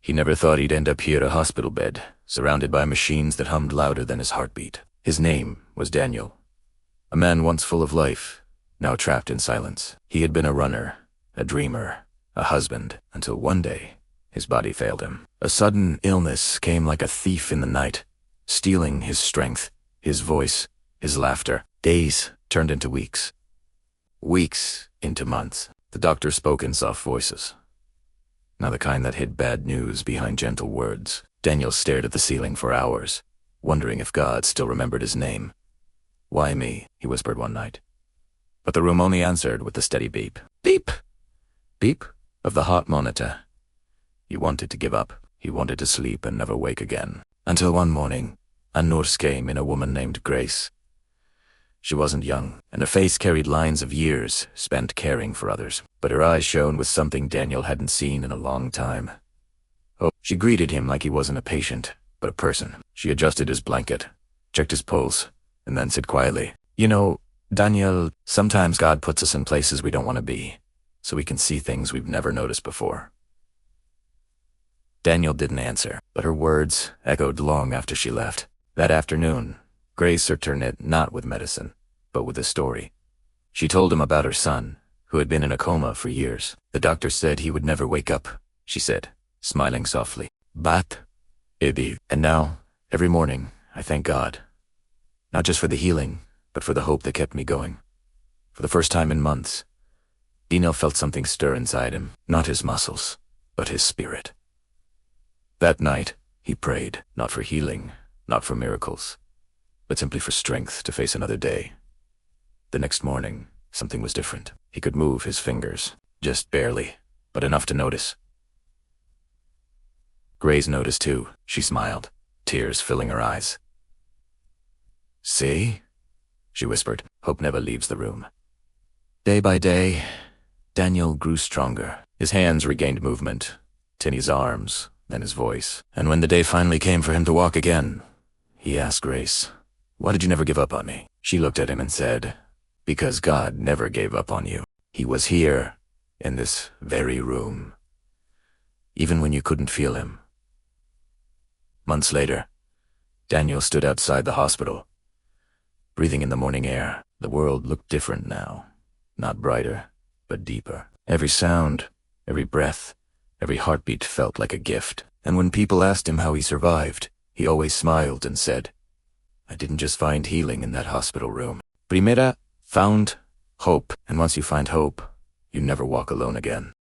He never thought he'd end up here, a hospital bed, surrounded by machines that hummed louder than his heartbeat. His name was Daniel. A man once full of life, now trapped in silence. He had been a runner, a dreamer, a husband, until one day, his body failed him. A sudden illness came like a thief in the night, stealing his strength, his voice, his laughter. Days turned into weeks. Weeks into months. The doctor spoke in soft voices, not the kind that hid bad news behind gentle words. Daniel stared at the ceiling for hours, wondering if God still remembered his name. "Why me?" he whispered one night. But the room only answered with the steady beep. Beep! Beep of the heart monitor. He wanted to give up. He wanted to sleep and never wake again. Until one morning, a nurse came in, a woman named Grace. She wasn't young, and her face carried lines of years spent caring for others. But her eyes shone with something Daniel hadn't seen in a long time. Oh, she greeted him like he wasn't a patient, but a person. She adjusted his blanket, checked his pulse, and then said quietly, "You know, Daniel, sometimes God puts us in places we don't want to be, so we can see things we've never noticed before." Daniel didn't answer, but her words echoed long after she left. That afternoon, Grace returned it not with medicine, but with a story. She told him about her son, who had been in a coma for years. The doctor said he would never wake up, she said, smiling softly. "But, Eddie, and now, every morning, I thank God. Not just for the healing, but for the hope that kept me going." For the first time in months, Daniel felt something stir inside him, not his muscles, but his spirit. That night, he prayed, not for healing, not for miracles, but simply for strength to face another day. The next morning, something was different. He could move his fingers, just barely, but enough to notice. Grace noticed too. She smiled, tears filling her eyes. "See?" she whispered. Hope never leaves the room. Day by day, Daniel grew stronger. His hands regained movement, then his arms, then his voice. And when the day finally came for him to walk again, he asked Grace, "Why did you never give up on me?" She looked at him and said, "Because God never gave up on you. He was here, in this very room, even when you couldn't feel him." Months later, Daniel stood outside the hospital, breathing in the morning air. The world looked different now, not brighter, but deeper. Every sound, every breath, every heartbeat felt like a gift. And when people asked him how he survived, he always smiled and said, "I didn't just find healing in that hospital room. Primera, found hope. And once you find hope, you never walk alone again."